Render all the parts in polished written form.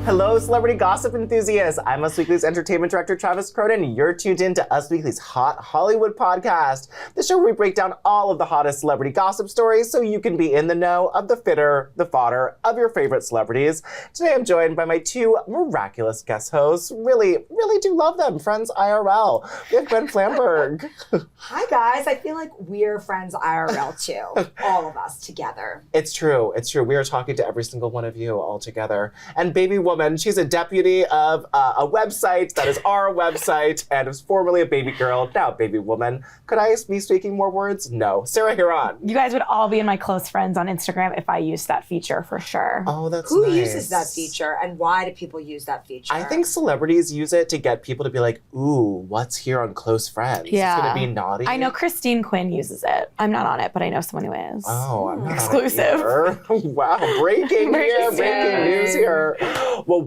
Hello, celebrity gossip enthusiasts. I'm Us Weekly's entertainment director, Travis Corden. You're tuned in to Us Weekly's Hot Hollywood podcast, the show where we break down all of the hottest celebrity gossip stories so you can be in the know of the fitter, the fodder of your favorite celebrities. Today I'm joined by my two miraculous guest hosts. Really do love them. Friends IRL. We have Gwen Flamberg. Hi, guys. I feel like we're friends IRL too. All of us together. It's true. We are talking to every single one of you all together. And Baby Woman, she's a deputy of a website that is our website and is formerly a baby girl, now Baby Woman. Could I be speaking more words? No. Sarah Huron. You guys would all be in my close friends on Instagram if I used that feature for sure. Oh, that's Who nice. uses that feature and why do people use that feature? I think celebrities use it to get people to be like, ooh, what's here on Close Friends? Yeah. It's going to be naughty. I know Christine Quinn uses it. I'm not on it, but I know someone who is. Oh, I'm not exclusive. Wow, breaking news here. Well,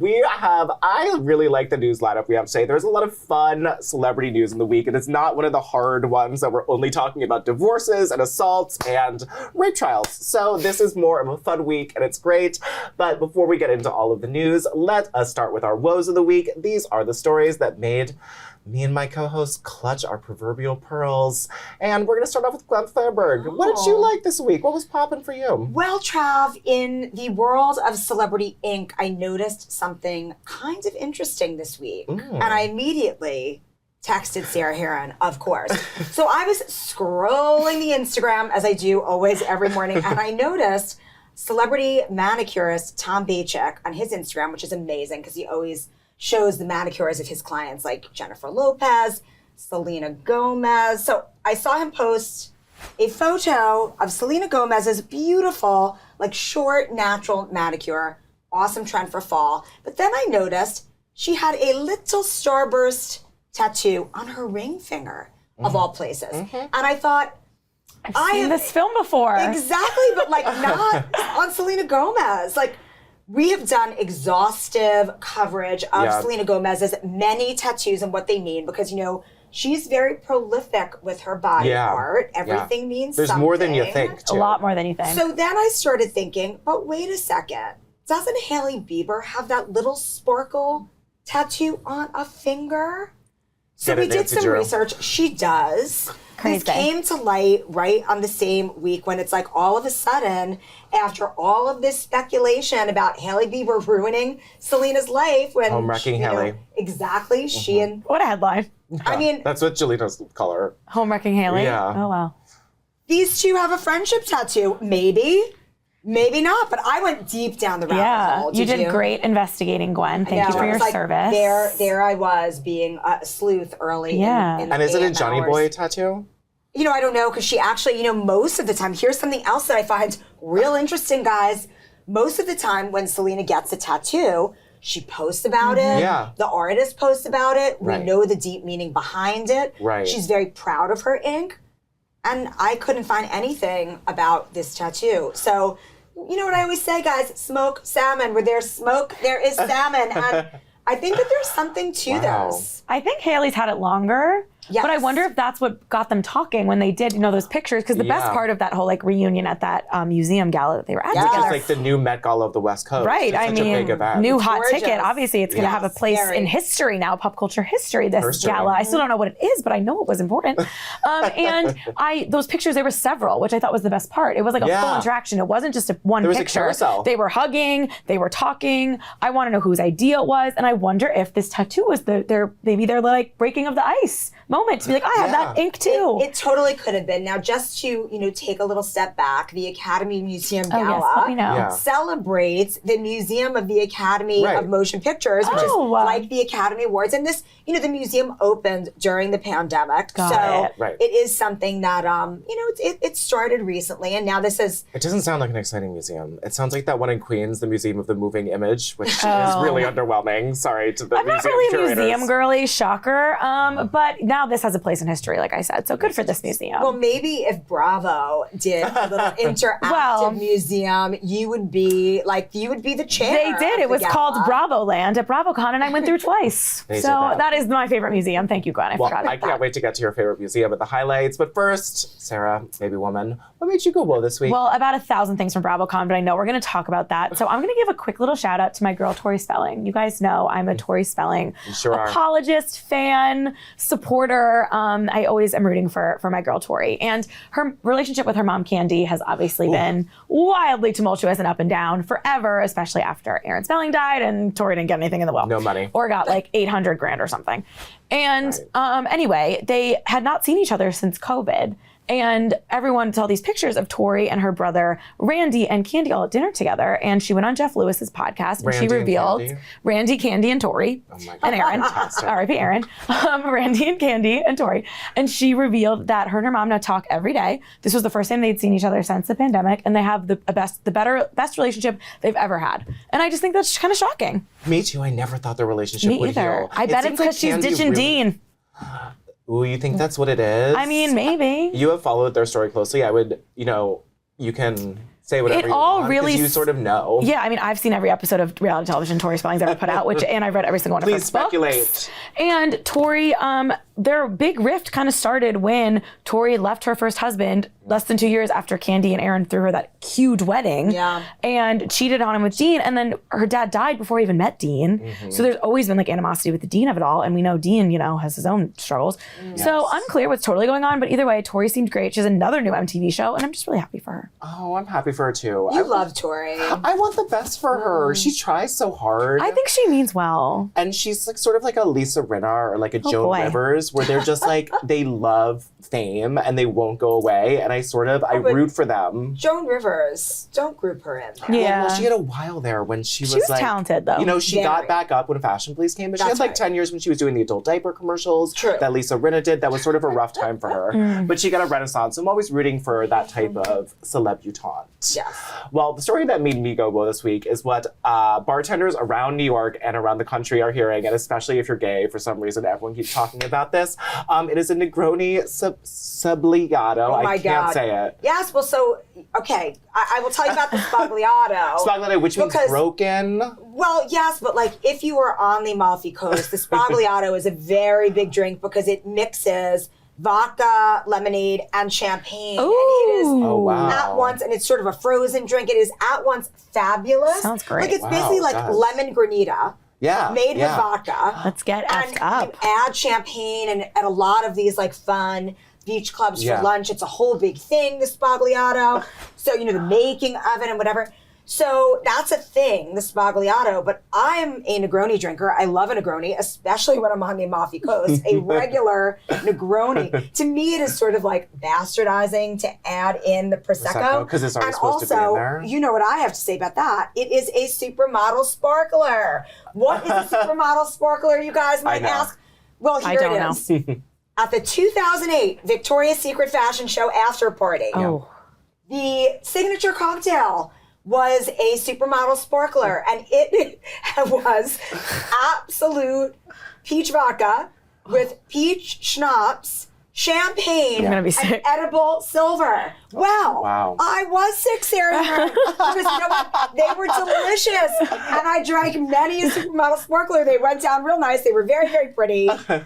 I really like the news lineup we have today. There's a lot of fun celebrity news in the week, and it's not one of the hard ones that we're only talking about divorces and assaults and rape trials. So this is more of a fun week, and it's great. But before we get into all of the news, let us start with our woes of the week. These are the stories that made me and my co-hosts clutch our proverbial pearls. And we're going to start off with Gwen Flamberg. Oh. What did you like this week? What was popping for you? Well, Trav, in the world of Celebrity Inc., I noticed something kind of interesting this week. And I immediately texted Sarah Huron, of course. So I was scrolling the Instagram, as I do always every morning, and I noticed celebrity manicurist Tom Bachek on his Instagram, which is amazing because he always shows the manicures of his clients like Jennifer Lopez, Selena Gomez. So I saw him post a photo of Selena Gomez's beautiful, like short, natural manicure. Awesome trend for fall. But then I noticed she had a little starburst tattoo on her ring finger, of all places. And I thought, I've seen this film before. Exactly, but like not on Selena Gomez. Like, we have done exhaustive coverage of Selena Gomez's many tattoos and what they mean because, you know, she's very prolific with her body art. Everything means There's something. more than you think, too. A lot more than you think. So then I started thinking, but wait a second. Doesn't Hailey Bieber have that little sparkle tattoo on a finger? So we did some research. She does. Crazy. This came to light right on the same week when it's like all of a sudden, after all of this speculation about Hailey Bieber ruining Selena's life, when Home wrecking Hailey. Exactly. She and what a headline. I mean, that's what Jalena's call her. Home wrecking Hailey. Yeah. Oh wow. These two have a friendship tattoo. Maybe not, but I went deep down the rabbit hole. You did great investigating, Gwen. Thank you for your service. There I was being a sleuth early in the And is it a AM Johnny hours. Boy tattoo? You know, I don't know, because she actually, you know, most of the time, here's something else that I find real interesting, guys. Most of the time when Selena gets a tattoo, she posts about it. Yeah. The artist posts about it. We know the deep meaning behind it. Right. She's very proud of her ink. And I couldn't find anything about this tattoo. So, you know what I always say, guys? Smoke salmon. Where there's smoke, there is salmon. And I think that there's something to this. I think Hailey's had it longer. Yes. But I wonder if that's what got them talking when they did, you know, those pictures. Because the best part of that whole like reunion at that museum gala that they were at together. It's like the new Met Gala of the West Coast. Right. It's I such a big event. new hot Gorgeous. ticket. Obviously, it's going to have a place in history now, pop culture history, this gala. I still don't know what it is, but I know it was important. And those pictures, there were several, which I thought was the best part. It was like a full interaction. It wasn't just one there was picture. A carousel. They were hugging. They were talking. I want to know whose idea it was. And I wonder if this tattoo was maybe their like breaking of the ice moment to be like, I have that ink too. It totally could have been. Now, just to, you know, take a little step back, the Academy Museum Gala let me know. celebrates the Museum of the Academy of Motion Pictures, which is like the Academy Awards. And this, you know, the museum opened during the pandemic. It is something that, you know, it started recently. And now this is... It doesn't sound like an exciting museum. It sounds like that one in Queens, the Museum of the Moving Image, which is really underwhelming. Sorry to the museum curators. I'm not really a museum girly, shocker. But now this has a place in history, like I said. So good for this museum. Well, maybe if Bravo did a little interactive museum, you would be the chair. They did. It was called BravoLand at BravoCon, and I went through twice. So that is my favorite museum. Thank you, Gwen. I forgot about I can't wait to get to your favorite museum with the highlights. But first, Sarah, baby woman, what made you go whoa this week? Well, about 1,000 things from BravoCon, but I know we're going to talk about that. So I'm going to give a quick little shout out to my girl, Tori Spelling. You guys know I'm a Tori Spelling apologist, fan, supporter. I always am rooting for my girl, Tori. And her relationship with her mom, Candy, has obviously been wildly tumultuous and up and down forever, especially after Aaron Spelling died and Tori didn't get anything in the will. No money. Or got like $800,000 or something. And anyway, they had not seen each other since COVID. And everyone saw these pictures of Tori and her brother Randy and Candy all at dinner together. And she went on Jeff Lewis's podcast and she revealed Randy, Candy, and Tori and Aaron. R.I.P. Aaron. Randy and Candy and Tori. And she revealed that her and her mom now talk every day. This was the first time they'd seen each other since the pandemic, and they have the best relationship they've ever had. And I just think that's kind of shocking. Me too. I never thought their relationship would heal. I bet it's because she's ditching Dean. Ooh, you think that's what it is? I mean, maybe. You have followed their story closely. I would, you can say whatever you want, because you sort of know. Yeah, I mean, I've seen every episode of reality television Tori Spelling's ever put out, and I've read every single one of her books. Please speculate. And Tori, their big rift kind of started when Tori left her first husband less than 2 years after Candy and Aaron threw her that huge wedding and cheated on him with Dean. And then her dad died before he even met Dean. So there's always been like animosity with the Dean of it all. And we know Dean, has his own struggles. So unclear what's totally going on. But either way, Tori seemed great. She has another new MTV show, and I'm just really happy for her. Oh, I'm happy for her too. You love Tori. I want the best for her. She tries so hard. I think she means well. And she's like sort of like a Lisa Rinna or like a Joan Rivers, where they're just like, they love fame and they won't go away. And I root for them. Joan Rivers, don't group her in there. Yeah. Well, she had a while there when she was like, talented though. She got back up when Fashion Police came, but she had like 10 years when she was doing the adult diaper commercials that Lisa Rinna did. That was sort of a rough time for her. But she got a renaissance. So I'm always rooting for that type of celebutante. Yes. Well, the story that made me go whoa this week is what bartenders around New York and around the country are hearing, and especially if you're gay, for some reason, everyone keeps talking about this. It is a Negroni Sbagliato. Oh my I can't say it. Yes, well, so, okay, I will tell you about the Sbagliato. Sbagliato, which means broken? Well, yes, but like if you were on the Amalfi Coast, the Sbagliato is a very big drink because it mixes vodka, lemonade, and champagne. Ooh. And it is at once, and it's sort of a frozen drink. It is at once fabulous. Sounds great. Like it's basically like lemon granita. Made with vodka. Let's get effed up. You add champagne, and at a lot of these like fun beach clubs for lunch, it's a whole big thing, the Sbagliato. So, the making of it and whatever. So that's a thing, the Sbagliato, but I'm a Negroni drinker. I love a Negroni, especially when I'm on the Amalfi Coast. A regular Negroni. To me, it is sort of like bastardizing to add in the Prosecco. Because it's already supposed to be in there. You know what I have to say about that. It is a supermodel sparkler. What is a supermodel sparkler, you guys might ask? Well, here it is. At the 2008 Victoria's Secret fashion show after party, the signature cocktail was a supermodel sparkler, and it was absolute peach vodka with peach schnapps, champagne, and edible silver. Well, I was sick, Sarah, because you know what? They were delicious, and I drank many a supermodel sparkler. They went down real nice. They were very, very pretty, and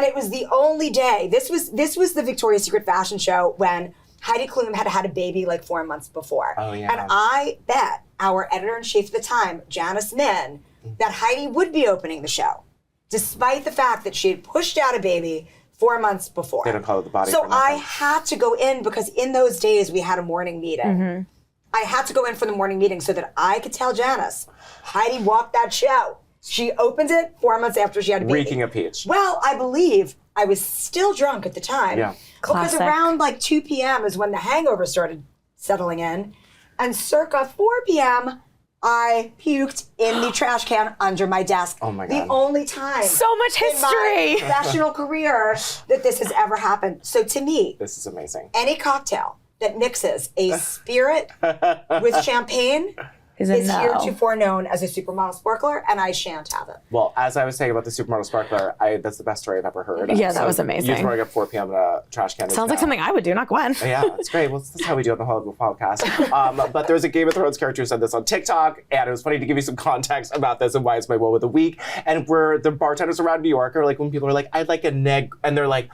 it was the only day. This was the Victoria's Secret fashion show when Heidi Klum had a baby like 4 months before. Oh, yeah. And I bet our editor-in-chief at the time, Janice Min, that Heidi would be opening the show, despite the fact that she had pushed out a baby 4 months before. They don't call it the body So for nothing. I had to go in because in those days we had a morning meeting. I had to go in for the morning meeting so that I could tell Janice, Heidi walked that show. She opened it 4 months after she had a baby. Reeking of peach. Well, I believe I was still drunk at the time. Yeah. Because around like 2 p.m. is when the hangover started settling in. And circa 4 p.m., I puked in the trash can under my desk. Oh my God. The only time. So much history. In my professional career that this has ever happened. So to me, this is amazing. Any cocktail that mixes a spirit with champagne is a no. heretofore known as a supermodel sparkler, and I shan't have it. Well, as I was saying about the supermodel sparkler, that's the best story I've ever heard. Yeah, that was amazing. You throwing up 4 p.m. in a trash can. Sounds like something I would do, not Gwen. Yeah, it's great. Well, that's how we do it on the Hollywood podcast. But there's a Game of Thrones character who said this on TikTok, and it was funny to give you some context about this and why it's my woe of the week. And where the bartenders around New York are like, when people are like, I'd like a neg, and they're like,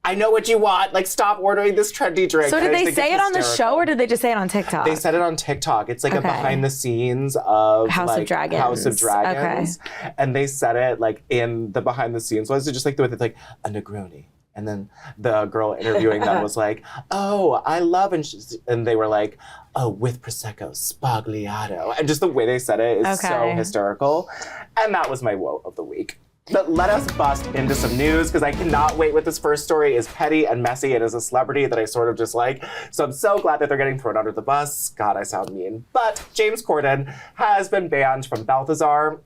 I know what you want. Like, stop ordering this trendy drink. So did they say it on the show, or did they just say it on TikTok? They said it on TikTok. It's like a behind the scenes of House of Dragons. Okay. And they said it like in the behind the scenes. Was it just like the way it's like a Negroni? And then the girl interviewing them was like, oh, I love, and they were like, oh, with Prosecco, Spagliato. And just the way they said it is so hysterical. And that was my woe of the week. But let us bust into some news, because I cannot wait with this first story. Is petty and messy. It is a celebrity that I sort of just like. So I'm so glad that they're getting thrown under the bus. God, I sound mean. But James Corden has been banned from Balthazar,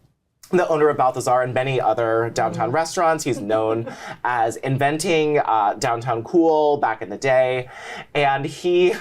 the owner of Balthazar and many other downtown restaurants. He's known as inventing downtown cool back in the day. And he's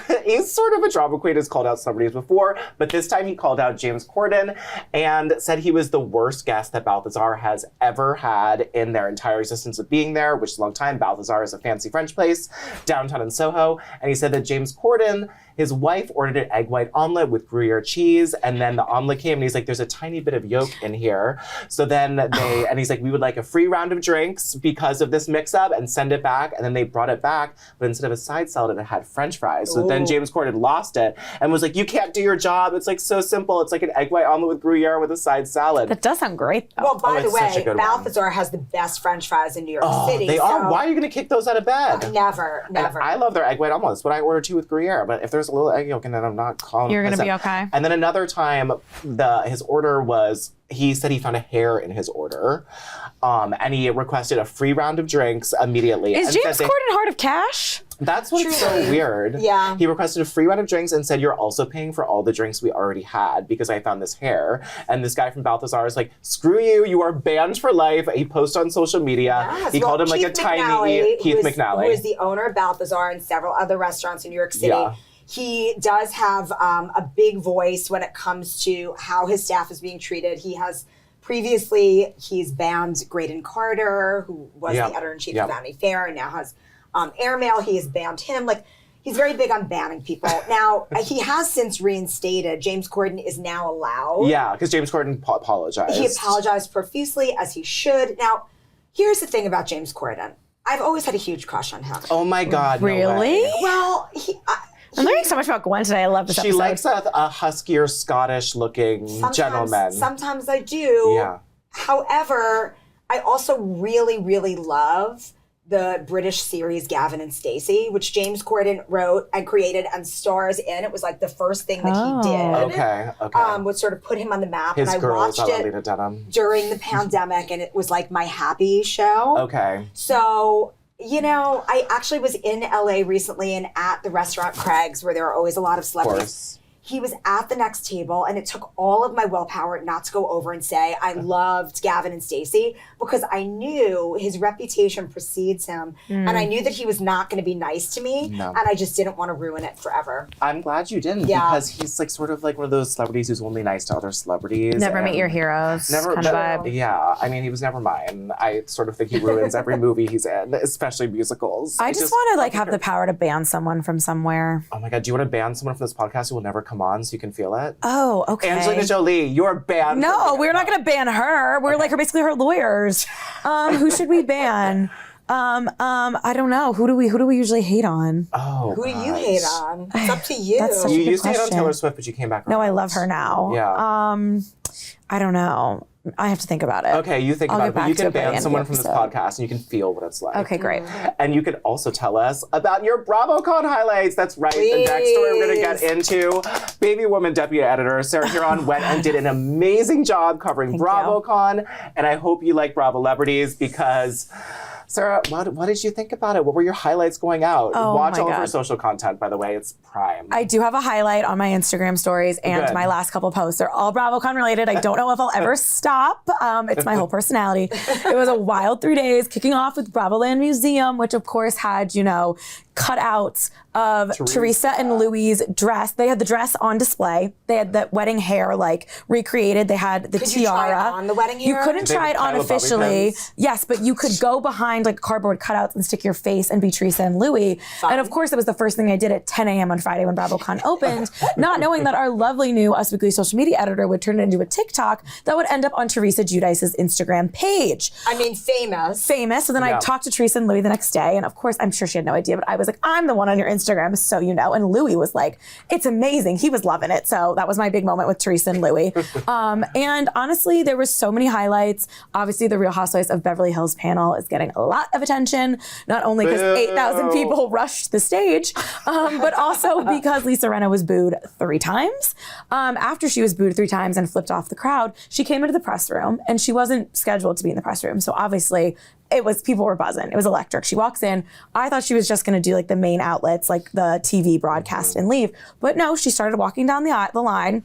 sort of a drama queen, has called out celebrities before, but this time he called out James Corden and said he was the worst guest that Balthazar has ever had in their entire existence of being there, which is a long time. Balthazar is a fancy French place downtown in Soho. And he said that James Corden, his wife, ordered an egg white omelet with Gruyere cheese, and then the omelet came, and he's like, there's a tiny bit of yolk in here. So then and he's like, we would like a free round of drinks because of this mix-up, and send it back. And then they brought it back, but instead of a side salad, it had French fries. So then James Corden lost it and was like, you can't do your job. It's like so simple. It's like an egg white omelet with Gruyere with a side salad. That does sound great, though. Well, by the way, Balthazar has the best French fries in New York City. They are. Why are you going to kick those out of bed? Never. And I love their egg white omelets, but I order 2 with Gruyere. But if there's a little egg yolk in it, I'm not calling. You're going to be okay. And then another time, his order was, he said he found a hair in his order, and he requested a free round of drinks immediately. Is James Corden hard of cash? That's what's so weird. Yeah. He requested a free round of drinks and said, you're also paying for all the drinks we already had because I found this hair. And this guy from Balthazar is like, screw you, you are banned for life. He posted on social media. Yes. He called him like a tiny Keith McNally. Who is the owner of Balthazar and several other restaurants in New York City. Yeah. He does have a big voice when it comes to how his staff is being treated. He has previously, he's banned Graydon Carter, who was the editor-in-chief of Vanity Fair and now has Airmail. He has banned him. Like, he's very big on banning people. Now, he has since reinstated. James Corden is now allowed. Yeah, because James Corden apologized. He apologized profusely, as he should. Now, here's the thing about James Corden. I've always had a huge crush on him. Oh my God, really? No way. Well, I'm learning so much about Gwen today. I love this episode. She likes a huskier, Scottish-looking gentleman. Sometimes I do. Yeah. However, I also really, really love the British series Gavin and Stacey, which James Corden wrote and created and stars in. It was like the first thing that he did. Okay. Would sort of put him on the map. His and I girls, watched I it Lena Dunham. during the pandemic, and it was like my happy show. Okay. So, you know, I actually was in LA recently and at the restaurant Craig's, where there are always a lot of celebrities. Of course. He was at the next table, and it took all of my willpower not to go over and say I loved Gavin and Stacey, because I knew his reputation precedes him, and I knew that he was not going to be nice to me, and I just didn't want to ruin it forever. I'm glad you didn't, because he's like sort of like one of those celebrities who's only nice to other celebrities. Never meet your heroes. Never kind of vibe. Yeah, I mean, he was never mine. I sort of think he ruins every movie he's in, especially musicals. I just want to like have the power to ban someone from somewhere. Oh my God, do you want to ban someone from this podcast who will never come on so you can feel it? Oh, okay. Angelina Jolie, you're banned. No, we're not going to ban her. We're like basically her lawyers. Who should we ban? I don't know. Who do we usually hate on? Oh, who do you hate on? It's up to you. That's such you a good used to hate on question. Taylor Swift, but you came back. No, I love her now. Yeah. I don't know. I have to think about it. Okay, you think I'll about get it, but back you to can it by the ban end of someone the from this episode. podcast and you can feel what it's like. Okay, great. And you can also tell us about your BravoCon highlights. That's right. The next story we're going to get into. Baby Woman Deputy Editor Sarah Huron went and did an amazing job covering BravoCon. And I hope you like Bravo Celebrities, because Sarah, what did you think about it? What were your highlights going out? Oh, Watch my all of her God. social content, by the way. It's prime. I do have a highlight on my Instagram stories and Good. my last couple posts. They're all BravoCon related. I don't know if I'll ever stop. It's my whole personality. It was a wild 3 days, kicking off with Bravoland Museum, which of course had, cutouts of Teresa and Louis' dress. They had the dress on display. They had the wedding hair like recreated. They had the tiara. Could you try it on the wedding hair? You couldn't try it on officially. Yes, but you could go behind like cardboard cutouts and stick your face and be Teresa and Louis. Fun. And of course, it was the first thing I did at 10 a.m. on Friday when BravoCon opened, not knowing that our lovely new Us Weekly social media editor would turn it into a TikTok that would end up on Teresa Giudice's Instagram page. I mean, famous. Famous. So then I talked to Teresa and Louis the next day. And of course, I'm sure she had no idea, but I was like, I'm the one on your Instagram, so you know. And Louis was like, it's amazing. He was loving it. So that was my big moment with Teresa and Louis. And honestly, there were so many highlights. Obviously, the Real Housewives of Beverly Hills panel is getting a lot of attention, not only because 8,000 people rushed the stage, but also because Lisa Rinna was booed 3 times. After she was booed 3 times and flipped off the crowd, she came into the press room and she wasn't scheduled to be in the press room. So obviously, people were buzzing. It was electric. She walks in. I thought she was just going to do like the main outlets, like the TV broadcast and leave. But no, she started walking down the line.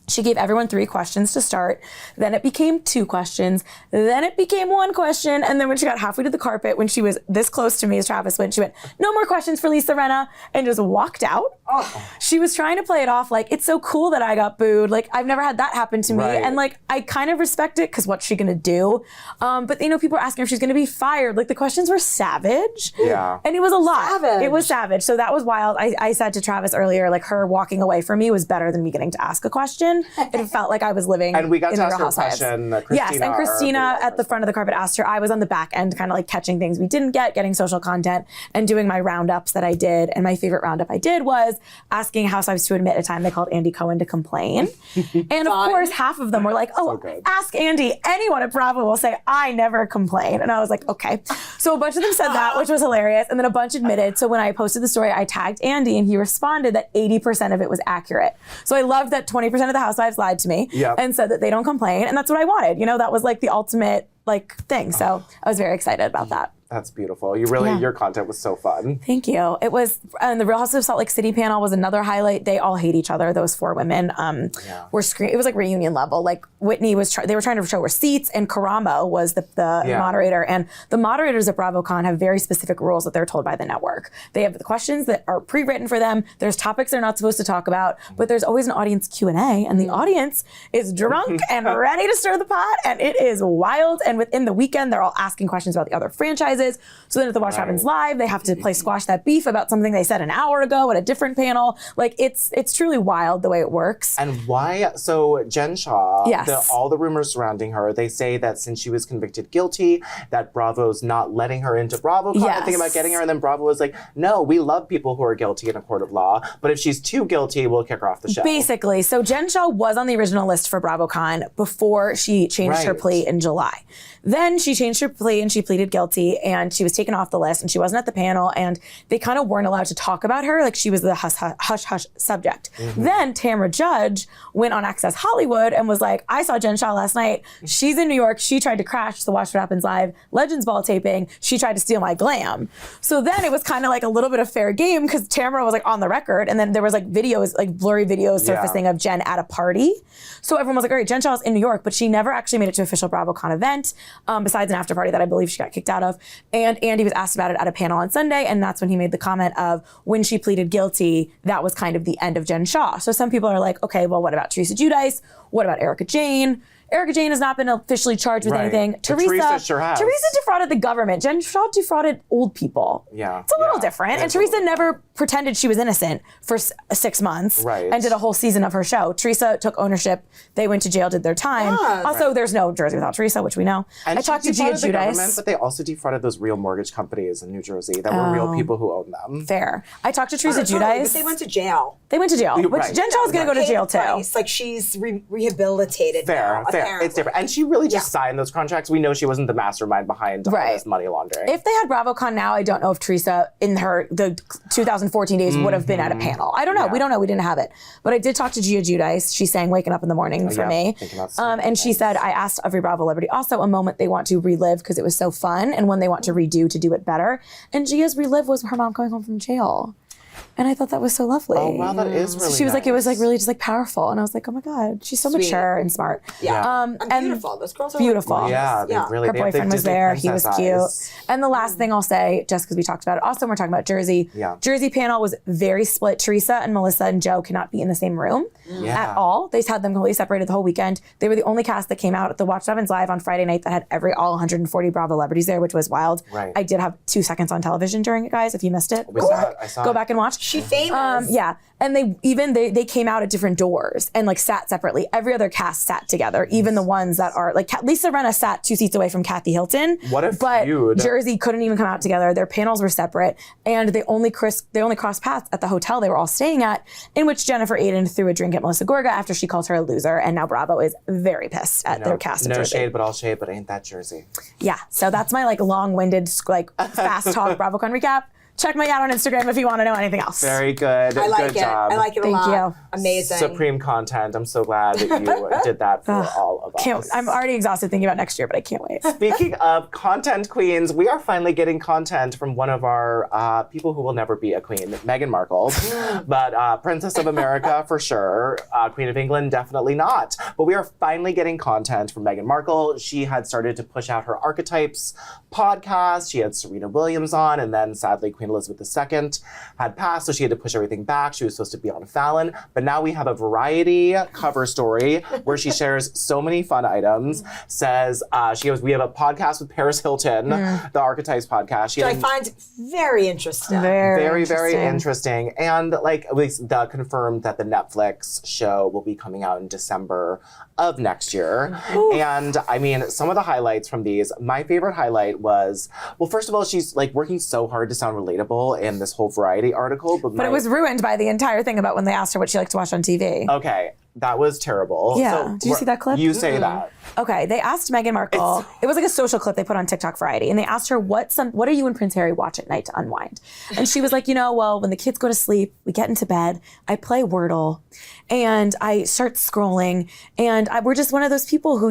She gave everyone 3 questions to start. Then it became 2 questions. Then it became 1 question. And then when she got halfway to the carpet, when she was this close to me as Travis went, she went, no more questions for Lisa Rinna, and just walked out. Oh. She was trying to play it off like, it's so cool that I got booed. Like, I've never had that happen to me. Right. And like, I kind of respect it because what's she going to do? But you know, people were asking if she's going to be fired. Like the questions were savage. Yeah. And it was a lot. Savage. It was savage. So that was wild. I said to Travis earlier, like her walking away from me was better than me getting to ask a question. It felt like I was living and we got in to the ask Real her Housewives. question. Yes, and Christina at the front of the carpet asked her. I was on the back end, kind of like catching things we didn't get, getting social content, and doing my roundups that I did. And my favorite roundup I did was asking housewives to admit a time they called Andy Cohen to complain. And of course, half of them were like, "Oh, so ask Andy." Anyone at Bravo will say, "I never complain." And I was like, "Okay." So a bunch of them said that, which was hilarious, and then a bunch admitted. So when I posted the story, I tagged Andy, and he responded that 80% of it was accurate. So I loved that 20% of the housewives lied to me. Yep. And said that they don't complain. And that's what I wanted. You know, that was like the ultimate like thing. So I was very excited about that. That's beautiful. Your content was so fun. Thank you. It was, and the Real Housewives of Salt Lake City panel was another highlight. They all hate each other. Those 4 women were it was like reunion level. Like Whitney they were trying to show receipts, and Karamo was the moderator. And the moderators at BravoCon have very specific rules that they're told by the network. They have the questions that are pre-written for them. There's topics they're not supposed to talk about, but there's always an audience Q&A, and the audience is drunk and ready to stir the pot, and it is wild. And within the weekend, they're all asking questions about the other franchises. So then at the Watch Happens Live, they have to play Squash That Beef about something they said an hour ago at a different panel. Like it's truly wild the way it works. And why? So Jen Shah, yes. All the rumors surrounding her, they say that since she was convicted guilty, that Bravo's not letting her into BravoCon and thinking about getting her. And then Bravo was like, no, we love people who are guilty in a court of law, but if she's too guilty, we'll kick her off the show. Basically. So Jen Shah was on the original list for BravoCon before she changed her plea in July. Then she changed her plea and she pleaded guilty, and she was taken off the list, and she wasn't at the panel, and they kind of weren't allowed to talk about her. Like she was the hush-hush subject. Mm-hmm. Then Tamra Judge went on Access Hollywood and was like, I saw Jen Shah last night. She's in New York. She tried to crash the Watch What Happens Live Legends Ball taping. She tried to steal my glam. So then it was kind of like a little bit of fair game because Tamra was like on the record, and then there was like videos, like blurry videos surfacing of Jen at a party. So everyone was like, all right, Jen Shah's in New York, but she never actually made it to official BravoCon event. Besides an after party that I believe she got kicked out of. And Andy was asked about it at a panel on Sunday, and that's when he made the comment of when she pleaded guilty, that was kind of the end of Jen Shah. So some people are like, okay, well, what about Teresa Giudice? What about Erica Jane? Erica Jane has not been officially charged with anything. Teresa sure has. Teresa defrauded the government. Jen Shah defrauded old people. Yeah. It's a little different. And Teresa never pretended she was innocent for 6 months and did a whole season of her show. Teresa took ownership. They went to jail, did their time. Also, there's no Jersey without Teresa, which we know. And I talked to Gia Giudice. But they also defrauded those real mortgage companies in New Jersey that were real people who owned them. Fair. I talked to Teresa Giudice. But they went to jail. They went to jail. Which Jen Shah is going to go to jail too. Like she's rehabilitated now, Fair. apparently. It's different. And she really just signed those contracts. We know she wasn't the mastermind behind all this money laundering. If they had BravoCon now, I don't know if Teresa in the 2014 days would have been at a panel. I don't know. We don't know. We didn't have it. But I did talk to Gia Giudice. She sang Waking Up in the Morning for me. And she said, I asked every Bravo celebrity also a moment they want to relive because it was so fun, and one they want to redo to do it better. And Gia's relive was her mom coming home from jail. And I thought that was so lovely. Oh, wow, that is really She was like, it was like nice. really just like powerful. And I was like, oh my God, she's so Sweet. mature and smart. Yeah. And beautiful. Those girls are beautiful. Yeah, they really Her they have boyfriend was Disney there. He was princess cute. eyes. And the last thing I'll say, just because we talked about it, also when we're talking about Jersey. Yeah. Jersey panel was very split. Teresa and Melissa and Joe cannot be in the same room at all. They had them completely separated the whole weekend. They were the only cast that came out at the Watch Sevens Live on Friday night that had all 140 Bravo celebrities there, which was wild. Right. I did have 2 seconds on television during it, guys. If you missed it, I saw go it. back and watch. She famous. Yeah. And they came out at different doors and like sat separately. Every other cast sat together, even the ones that are like Lisa Rinna sat 2 seats away from Kathy Hilton. What a but feud. Jersey couldn't even come out together. Their panels were separate, and they only crossed paths at the hotel they were all staying at, in which Jennifer Aiden threw a drink at Melissa Gorga after she called her a loser, and now Bravo is very pissed at their cast of No Jersey. shade, but all shade, but ain't that Jersey? Yeah, so that's my like long-winded, like fast talk BravoCon recap. Check me out on Instagram if you want to know anything else. Very good. I like good it. job. I like it a Thank lot. you. Amazing. Supreme content. I'm so glad that you did that for all of us. I'm already exhausted thinking about next year, but I can't wait. Speaking of content queens, we are finally getting content from one of our people who will never be a queen, Meghan Markle. But Princess of America for sure. Queen of England, definitely not. But we are finally getting content from Meghan Markle. She had started to push out her Archetypes podcast. She had Serena Williams on, and then sadly Queen Elizabeth II had passed, so she had to push everything back. She was supposed to be on Fallon. But now we have a Variety cover story where she shares so many fun items. Says, she goes, we have a podcast with Paris Hilton, the Archetypes podcast. She I had find very interesting. very interesting. And like at least confirmed that the Netflix show will be coming out in December of next year. And I mean, some of the highlights from these, my favorite highlight was, well, first of all, she's like working so hard to sound relatable in this whole Variety article. But it was ruined by the entire thing about when they asked her what she liked to watch on TV. Okay, that was terrible. Yeah. Did you see that clip? You say that. Okay, they asked Meghan Markle. It was like a social clip they put on TikTok Variety, and they asked her what do you and Prince Harry watch at night to unwind? And she was like, well, when the kids go to sleep, we get into bed, I play Wordle, and I start scrolling, and we're just one of those people who,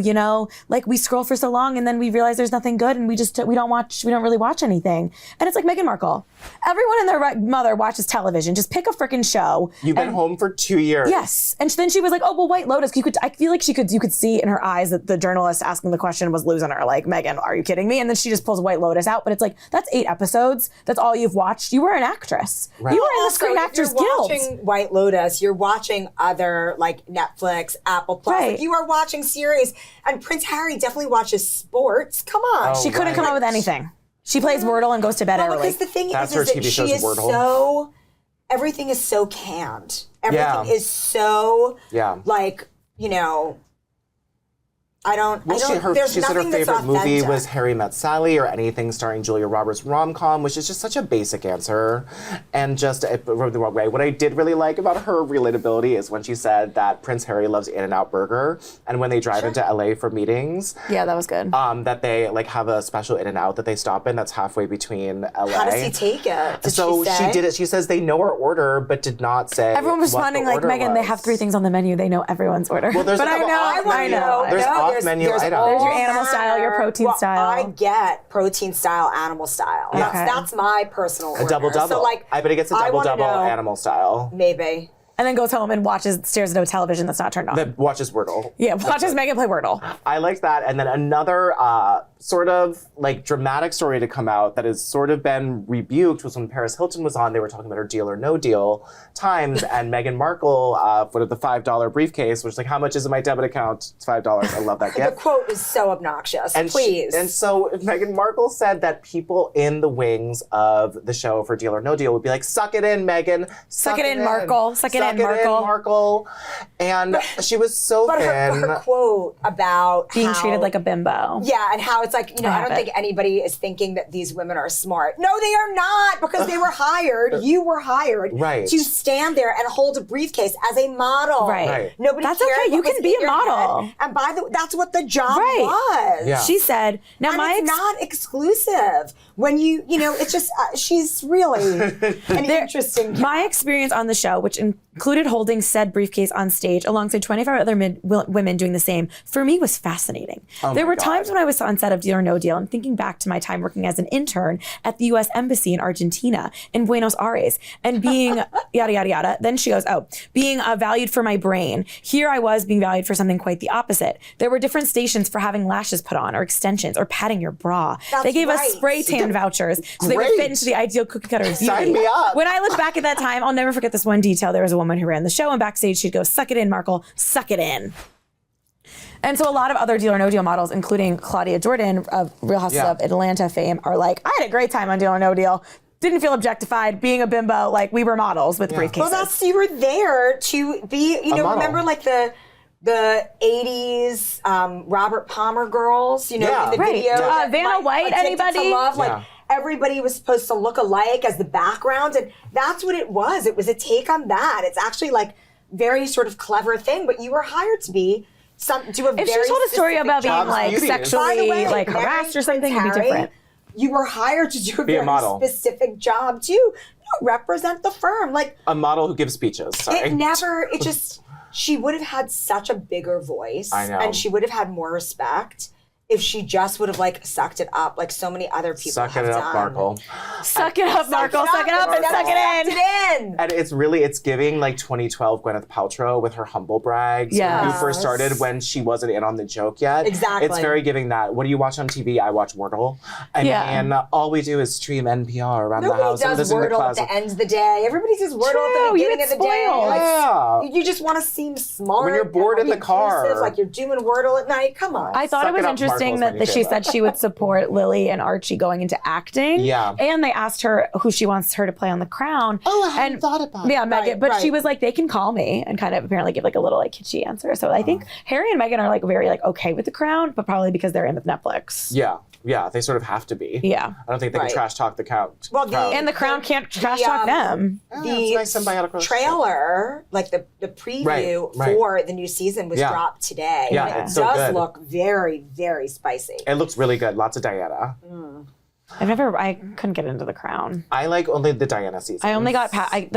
like we scroll for so long, and then we realize there's nothing good, and we don't really watch anything. And it's like Meghan Markle. Everyone and their right mother watches television. Just pick a freaking show. You've been home for 2 years. Yes, and then she was like, "Oh well, White Lotus." I feel like you could see in her eyes that the journalist asking the question was losing her. Like, Meghan, are you kidding me? And then she just pulls White Lotus out. But it's like, that's 8 episodes. That's all you've watched. You were an actress. Right. You were in the Screen Actors Guild. You're watching White Lotus. You're watching other like Netflix, Apple Plus. Right. Like, you are watching series. And Prince Harry definitely watches sports. Come on. She couldn't come up with anything. She plays Wordle and goes to bed early. Because the thing That's is her that TV she show's is Wordle. everything is so canned. Everything is so like, She said her favorite movie was Harry Met Sally or anything starring Julia Roberts rom-com, which is just such a basic answer and just the wrong way. What I did really like about her relatability is when she said that Prince Harry loves In-N-Out Burger, and when they drive into LA for meetings, yeah, that was good. that they like have a special In-N-Out that they stop in that's halfway between LA. How does he take it? She did it. She says they know her order, but did not say. Everyone was responding like, Meghan, they have 3 things on the menu. They know everyone's order. Well, there's I know. There's off-menu items. There's your animal style, your protein style. I get protein style, animal style. Yeah. That's my personal order. A double-double. So, like, I bet it gets a double-double animal style. Maybe. And then goes home and stares at a television that's not turned on. That watches Wordle. Yeah, watches Meghan play Wordle. I like that. And then another sort of like dramatic story to come out that has sort of been rebuked was when Paris Hilton was on. They were talking about her Deal or No Deal times, and Meghan Markle put the $5 briefcase, which is like, how much is in my debit account? It's $5. I love that gift. The quote is so obnoxious. And please. And so Meghan Markle said that people in the wings of the show for Deal or No Deal would be like, suck it in, Meghan. Suck it in, Markle. Suck it in, Markle. And she was so but thin. her quote about being treated like a bimbo. Yeah, and how it's like, I don't think anybody is thinking that these women are smart. No, they are not, because they were hired. You were hired to stand there and hold a briefcase as a model. Right. Nobody That's cared okay. You what can was be in a your model. head. And by the way, that's what the job was. Yeah. She said, now and it's not exclusive. When it's just, she's really an interesting. My experience on the show, which included holding said briefcase on stage alongside 25 other women doing the same, for me was fascinating. There were times when I was on set of Deal or No Deal and thinking back to my time working as an intern at the U.S. Embassy in Argentina, in Buenos Aires, and being yada, yada, yada. Then she goes, being valued for my brain. Here I was being valued for something quite the opposite. There were different stations for having lashes put on or extensions or padding your bra. They gave us spray tan vouchers so they would fit into the ideal cookie cutter beauty. Sign me up. When I look back at that time, I'll never forget this one detail. There was a woman who ran the show, and backstage she'd go, "Suck it in, Markle, suck it in." And so a lot of other Deal or No Deal models, including Claudia Jordan of Real Houses of Atlanta fame, are like, I had a great time on Deal or No Deal. Didn't feel objectified, being a bimbo, like we were models with briefcases. Well, you were there to be, remember like the 80s Robert Palmer girls, in the video. Vanna White, anybody? To Love, like everybody was supposed to look alike as the background, and that's what it was. It was a take on that. It's actually like very sort of clever thing, but you were hired to be do a very if she told a story about being like sexually way, harassed or something, it'd be different. You were hired to do a very specific job too. Represent the firm, like a model who gives speeches. Sorry. She would have had such a bigger voice. I know. And she would have had more respect if she just would have sucked it up like so many other people have done. Suck it up, Markle. Suck it up, Markle. Suck it up and suck it in. And it's giving like 2012 Gwyneth Paltrow with her humble brags. Yes. Who first started when she wasn't in on the joke yet. Exactly. It's very giving that. What do you watch on TV? I watch Wordle. And all we do is stream NPR around the house. Nobody does Wordle at the end of the day. Everybody does Wordle at the beginning of the day. You just want to seem smart. When you're bored in the car. Like you're doing Wordle at night. Come on. I thought it was interesting that she said she would support Lily and Archie going into acting. Yeah. And they asked her who she wants her to play on The Crown. Oh, I hadn't thought about it. Yeah, Meghan. But she was like, they can call me, and kind of apparently give a little kitschy answer. So I think Harry and Meghan are very okay with The Crown, but probably because they're in with Netflix. Yeah. Yeah, they sort of have to be. Yeah. I don't think they can trash talk the Crown. Well, and the Crown can't trash talk them. The nice symbiotic trailer, the preview for the new season was dropped today. Yeah, and it does look very, very spicy. It looks really good. Lots of Diana. I couldn't get into The Crown. I like only the Diana season. I only got I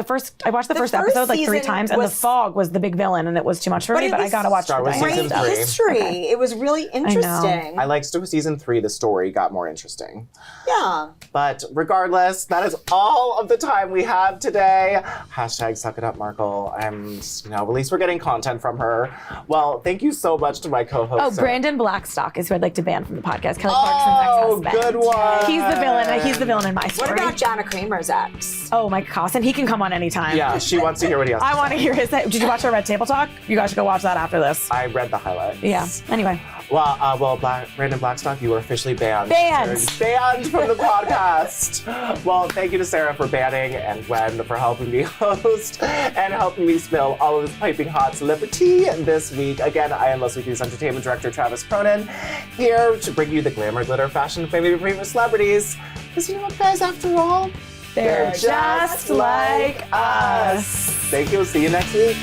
watched the first episode 3 times, and the fog was the big villain, and it was too much for me. But I gotta watch Star Wars season 3. History. Okay. It was really interesting. I liked season 3. The story got more interesting. Yeah. But regardless, that is all of the time we have today. Hashtag suck it up, Markle. And at least we're getting content from her. Well, thank you so much to my co-host. Oh, Brandon Blackstock is who I'd like to ban from the podcast. Kelly Clarkson's ex-husband. Good one. He's the villain in my story. What about Jana Kramer's ex? Oh, Mike Costin. He can come on anytime. Yeah, she wants to hear what he has to say. I want to hear his. Did you watch our Red Table Talk? You guys should go watch that after this. I read the highlights. Yeah. Anyway. Well, Brandon Blackstock, you are officially banned. Banned from the podcast. Well, thank you to Sarah for banning and Gwen for helping me host and helping me spill all of this piping hot celebrity this week. Again, I am Most Weekly's entertainment director, Travis Cronin, here to bring you the glamour, glitter, fashion, fame, and famous celebrities. Because you know what, guys, after all, they're just like us. Thank you. See you next week.